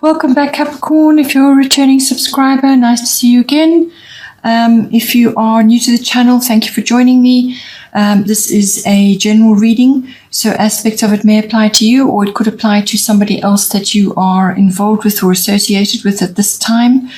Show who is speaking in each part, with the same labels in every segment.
Speaker 1: Welcome back, Capricorn. If you're a returning subscriber, nice to see you again. If you are new to the channel, thank you for joining me. This is a general reading, so aspects of it may apply to you, or it could apply to somebody else that you are involved with or associated with at this time.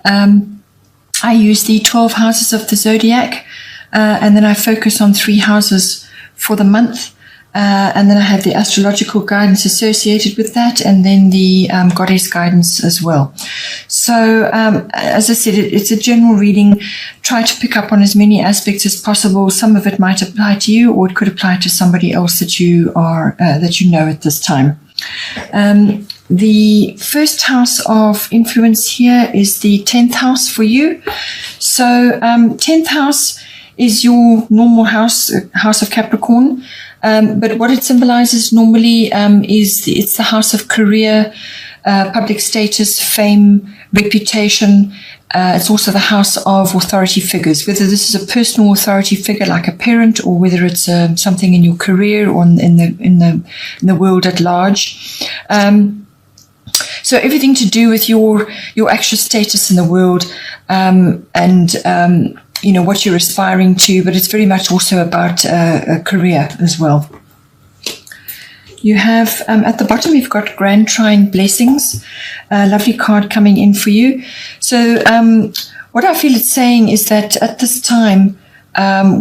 Speaker 1: I use the 12 houses of the zodiac, and then I focus on 3 houses for the month. And then I have the astrological guidance associated with that, and then the goddess guidance as well. So, as I said, it's a general reading. Try to pick up on as many aspects as possible. Some of it might apply to you, or it could apply to somebody else that you are that you know at this time. The first house of influence here is the 10th house for you. So, 10th house is your normal house, house of Capricorn. But what it symbolizes normally it's the house of career, public status, fame, reputation. It's also the house of authority figures, whether this is a personal authority figure like a parent, or whether it's something in your career or in the world at large. So everything to do with your actual status in the world, and you know, what you're aspiring to, but it's very much also about a career as well. You have, at the bottom, you've got Grand Trine Blessings, a lovely card coming in for you. So what I feel it's saying is that at this time,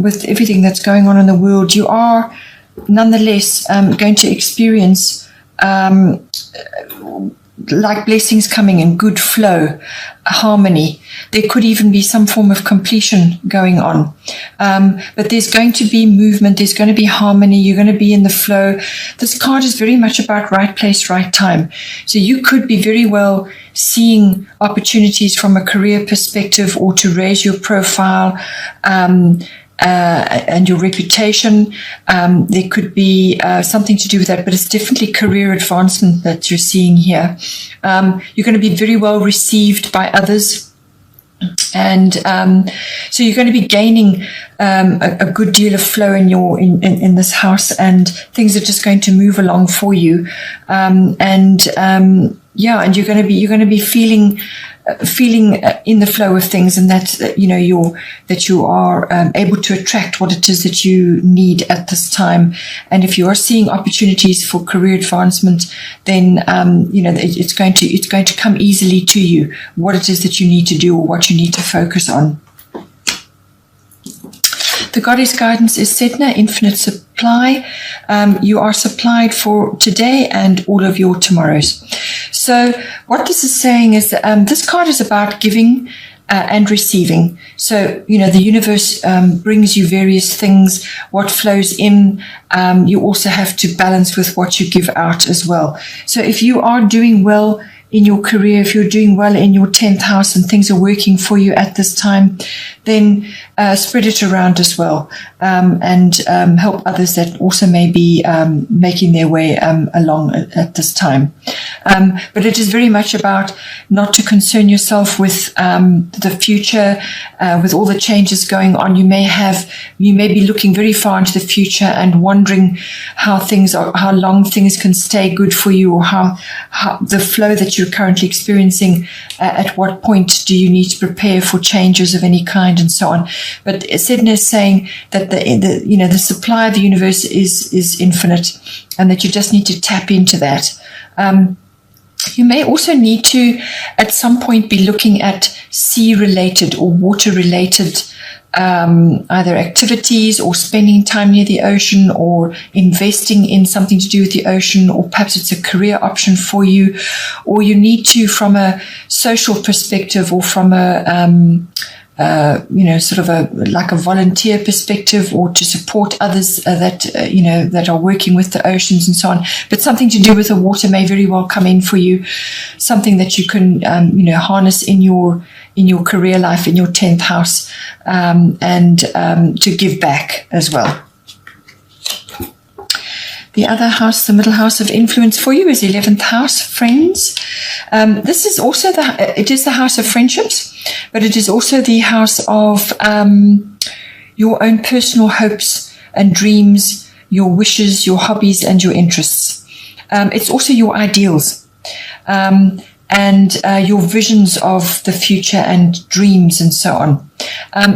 Speaker 1: with everything that's going on in the world, you are nonetheless going to experience like blessings coming in, good flow, harmony. There could even be some form of completion going on. But there's going to be movement. There's going to be harmony. You're going to be in the flow. This card is very much about right place, right time. So you could be very well seeing opportunities from a career perspective, or to raise your profile, and your reputation. There could be something to do with that, but it's definitely career advancement that you're seeing here. You're going to be very well received by others. And so you're going to be gaining a good deal of flow in this house, and things are just going to move along for you. And you're going to be feeling in the flow of things, and that you are able to attract what it is that you need at this time. And if you are seeing opportunities for career advancement, then it's going to come easily to you, what it is that you need to do or what you need to focus on. The goddess guidance is Sedna, infinite supply. You are supplied for today and all of your tomorrows. So what this is saying is that this card is about giving and receiving. So, the universe brings you various things. What flows in, you also have to balance with what you give out as well. So if you are doing well in your career, if you're doing well in your 10th house and things are working for you at this time, then spread it around as well, and help others that also may be making their way along at this time. But it is very much about not to concern yourself with the future, with all the changes going on. You may be looking very far into the future and wondering how long things can stay good for you, or how the flow that you're currently experiencing, at what point do you need to prepare for changes of any kind, and so on. But Sedna is saying that the supply of the universe is infinite, and that you just need to tap into that. You may also need to, at some point, be looking at sea-related or water-related either activities, or spending time near the ocean, or investing in something to do with the ocean, or perhaps it's a career option for you, or you need to, from a social perspective, or from a sort of like a volunteer perspective, or to support others that are working with the oceans and so on. But something to do with the water may very well come in for you, something that you can harness in your career life, in your 10th house, and to give back as well. The other house, the middle house of influence for you, is 11th house, friends. This is also the house of friendships, but it is also the house of your own personal hopes and dreams, your wishes, your hobbies, and your interests. It's also your ideals. and your visions of the future and dreams and so on.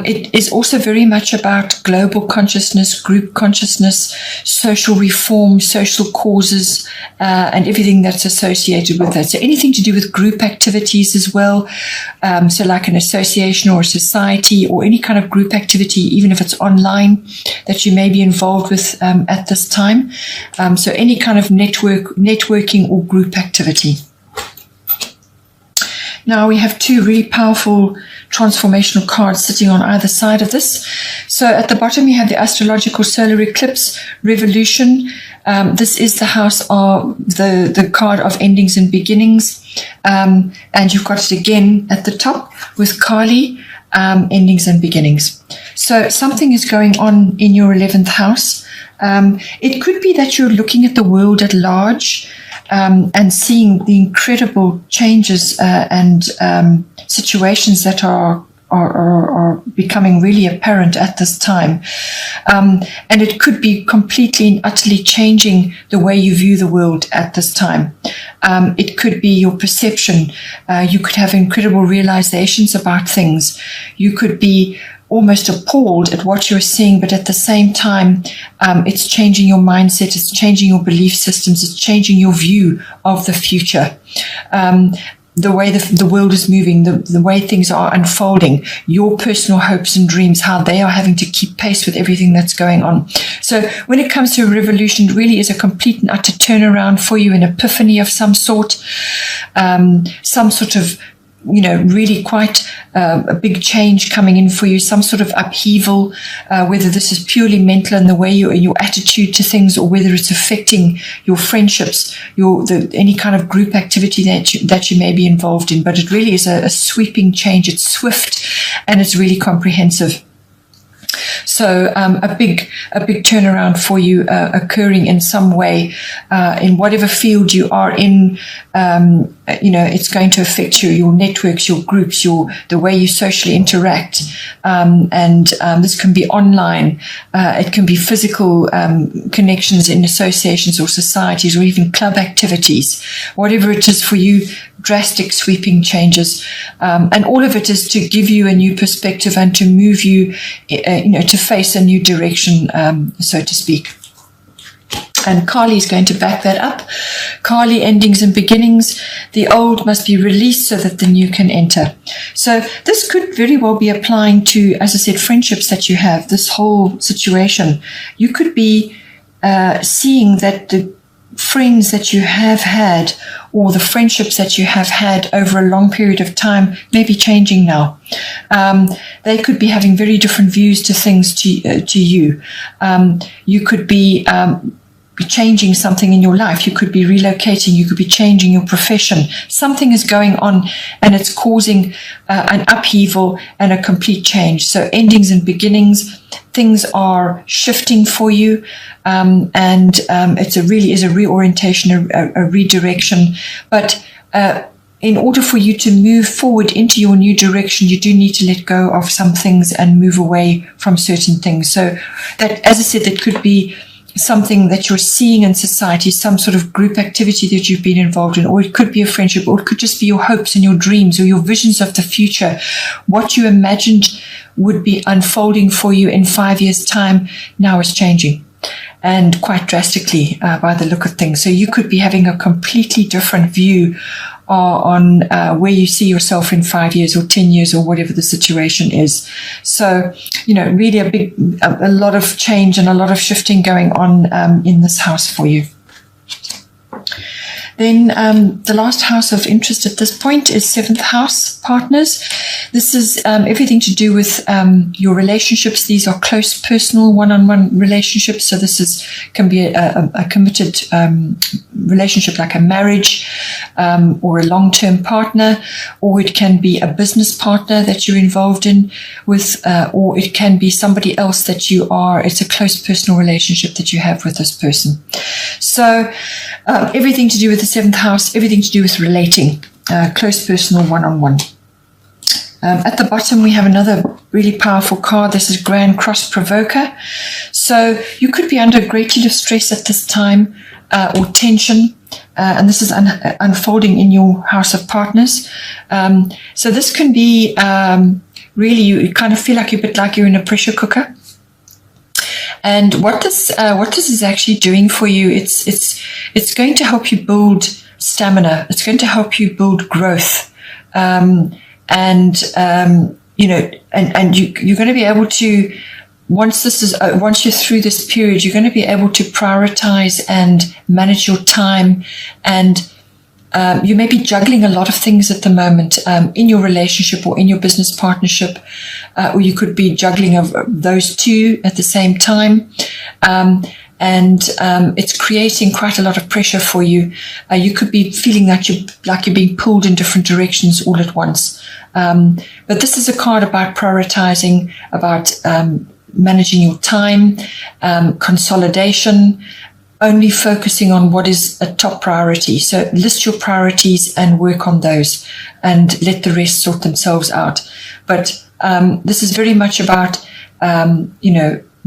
Speaker 1: It is also very much about global consciousness, group consciousness, social reform, social causes, and everything that's associated with that. So anything to do with group activities as well. So like an association or a society or any kind of group activity, even if it's online, that you may be involved with at this time. So any kind of networking or group activity. Now we have two really powerful transformational cards sitting on either side of this. So at the bottom you have the astrological solar eclipse revolution. This is the house of the card of endings and beginnings. And you've got it again at the top with Kali, endings and beginnings. So something is going on in your 11th house. It could be that you're looking at the world at large, and seeing the incredible changes and situations that are becoming really apparent at this time. And it could be completely and utterly changing the way you view the world at this time. It could be your perception. You could have incredible realizations about things. You could be almost appalled at what you're seeing, but at the same time, it's changing your mindset, it's changing your belief systems, it's changing your view of the future. The way the world is moving, the way things are unfolding, your personal hopes and dreams, how they are having to keep pace with everything that's going on. So when it comes to a revolution, it really is a complete and utter turnaround for you, an epiphany of some sort, some sort of really quite a big change coming in for you, some sort of upheaval, whether this is purely mental in the way your attitude to things, or whether it's affecting your friendships, any kind of group activity that you may be involved in. But it really is a sweeping change. It's swift and it's really comprehensive. So a big turnaround for you occurring in some way, in whatever field you are in. It's going to affect your networks, your groups, the way you socially interact. And this can be online. It can be physical connections in associations or societies, or even club activities. Whatever it is for you, drastic sweeping changes. And all of it is to give you a new perspective and to move you, to face a new direction, so to speak. And Kali is going to back that up. Kali, endings and beginnings. The old must be released so that the new can enter. So this could very well be applying to, as I said, friendships that you have, this whole situation. You could be seeing that the friends that you have had, or the friendships that you have had over a long period of time, may be changing now. They could be having very different views to things to you. You could be changing something in your life. You could be relocating. You could be changing your profession. Something is going on and it's causing an upheaval and a complete change. So endings and beginnings, things are shifting for you, and it really is a reorientation, a redirection. But in order for you to move forward into your new direction, you do need to let go of some things and move away from certain things. So that, as I said, that could be something that you're seeing in society, some sort of group activity that you've been involved in, or it could be a friendship, or it could just be your hopes and your dreams or your visions of the future. What you imagined would be unfolding for you in 5 years' time now is changing, and quite drastically by the look of things. So you could be having a completely different view on where you see yourself in 5 years or 10 years or whatever the situation is. So, really a lot of change and a lot of shifting going on in this house for you. Then the last house of interest at this point is 7th house, partners. This is everything to do with your relationships. These are close, personal, one-on-one relationships. So this can be a committed relationship, like a marriage or a long-term partner, or it can be a business partner that you're involved in with, or it can be somebody else that it's a close personal relationship that you have with this person. So everything to do with the 7th house, everything to do with relating, close personal, one-on-one. At the bottom, we have another really powerful card. This is Grand Cross Provoker. So you could be under a great deal of stress at this time, or tension. and this is unfolding in your house of partners. So this can be really, you kind of feel like you're a bit like you're in a pressure cooker. And what this is actually doing for you, it's going to help you build stamina. It's going to help you build growth, and you're going to be able to, once you're through this period, you're going to be able to prioritize and manage your time. And you may be juggling a lot of things at the moment in your relationship or in your business partnership, or you could be juggling of those two at the same time. And it's creating quite a lot of pressure for you. You could be feeling that you're being pulled in different directions all at once. But this is a card about prioritizing, about managing your time, consolidation, only focusing on what is a top priority. So list your priorities and work on those, and let the rest sort themselves out. But this is very much about,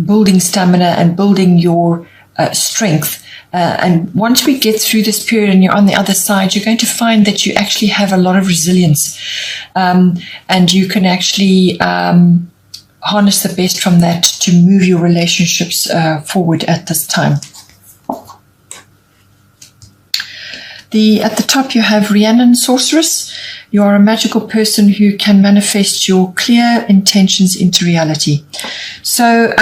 Speaker 1: building stamina and building your strength. And once we get through this period and you're on the other side, you're going to find that you actually have a lot of resilience, and you can actually harness the best from that to move your relationships forward at this time. At the top you have Rhiannon Sorceress. You are a magical person who can manifest your clear intentions into reality. So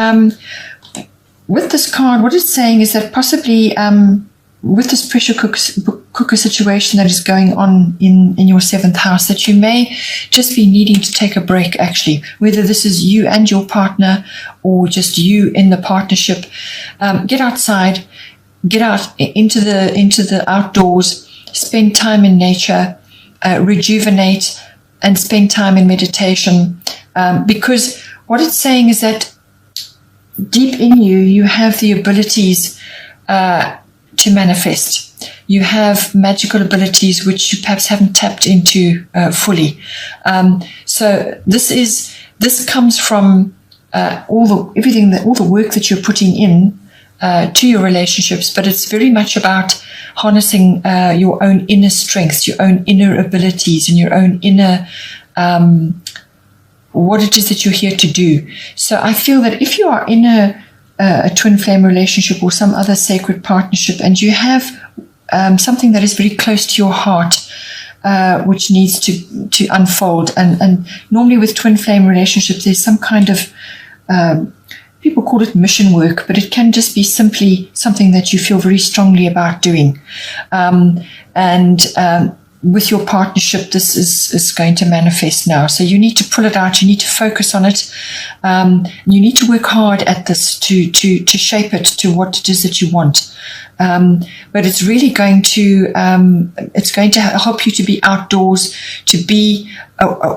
Speaker 1: with this card, what it's saying is that possibly with this pressure cooker situation that is going on in your 7th house, that you may just be needing to take a break, actually, whether this is you and your partner or just you in the partnership. Get outside, get out into the outdoors, spend time in nature, rejuvenate, and spend time in meditation, because what it's saying is that deep in you, you have the abilities to manifest. You have magical abilities which you perhaps haven't tapped into fully. So this comes from all the work that you're putting in to your relationships, but it's very much about harnessing your own inner strengths, your own inner abilities, and your own inner what it is that you're here to do. So I feel that if you are in a twin flame relationship or some other sacred partnership, and you have something that is very close to your heart, which needs to unfold, and normally with twin flame relationships, there's some kind of people call it mission work, but it can just be simply something that you feel very strongly about doing. With your partnership, this is going to manifest now. So you need to pull it out. You need to focus on it. You need to work hard at this to shape it to what it is that you want. But it's really going to help you to be outdoors, to be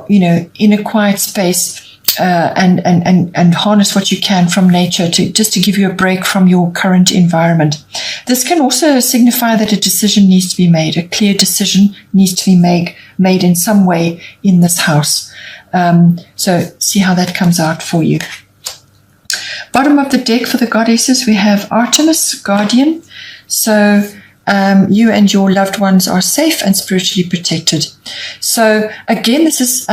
Speaker 1: in a quiet space. And harness what you can from nature to give you a break from your current environment. This can also signify that a decision needs to be made. A clear decision needs to be made in some way in this house. So see how that comes out for you. Bottom of the deck for the goddesses, we have Artemis, Guardian. So you and your loved ones are safe and spiritually protected. So again, this is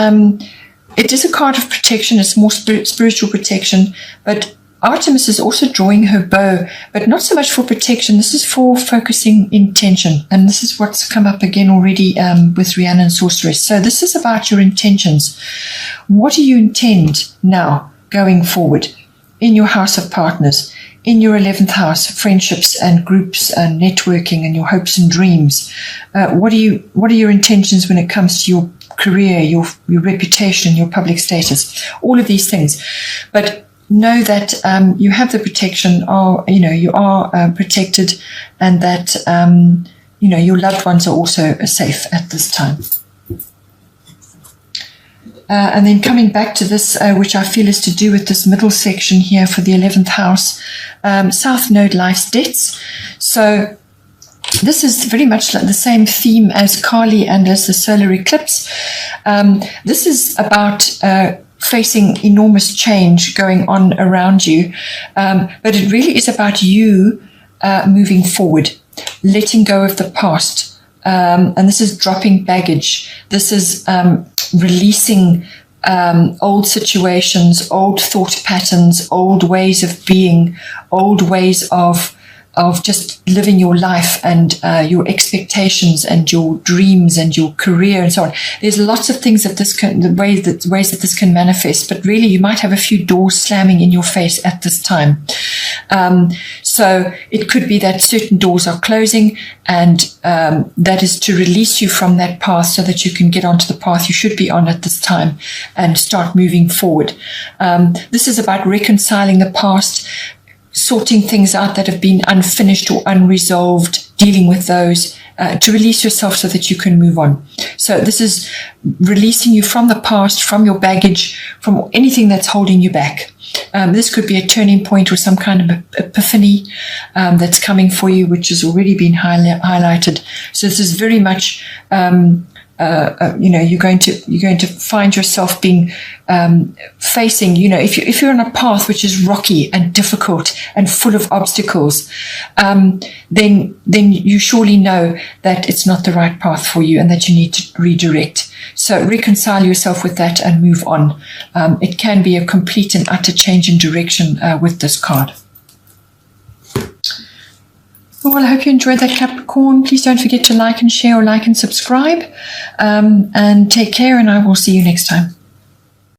Speaker 1: it is a card of protection. It's more spiritual protection, but Artemis is also drawing her bow, but not so much for protection. This is for focusing intention, and this is what's come up again already with Rhiannon Sorceress. So this is about your intentions. What do you intend now going forward in your house of partners, in your 11th house, friendships and groups and networking and your hopes and dreams? What are your intentions when it comes to your career, your reputation, your public status, all of these things? But know that you have the protection, or you are protected, and that your loved ones are also safe at this time. And then coming back to this, which I feel is to do with this middle section here for the 11th house, South Node, life's debts. So this is very much like the same theme as Kali and as the solar eclipse. This is about facing enormous change going on around you, but it really is about you moving forward. letting go of the past. And this is dropping baggage. This is releasing old situations, old thought patterns, old ways of being, old ways of just living your life, and your expectations and your dreams and your career and so on. There's lots of things that ways that this can manifest, but really you might have a few doors slamming in your face at this time. So it could be that certain doors are closing, and that is to release you from that path so that you can get onto the path you should be on at this time and start moving forward. This is about reconciling the past, sorting things out that have been unfinished or unresolved, dealing with those, to release yourself so that you can move on. So this is releasing you from the past, from your baggage, from anything that's holding you back. This could be a turning point or some kind of epiphany that's coming for you, which has already been highlighted. So this is very much you're going to find yourself being facing, if you're on a path which is rocky and difficult and full of obstacles, then you surely know that it's not the right path for you and that you need to redirect. So reconcile yourself with that and move on. It can be a complete and utter change in direction with this card. Well, I hope you enjoyed that, Capricorn. Please don't forget to like and share, or like and subscribe. And take care, and I will see you next time.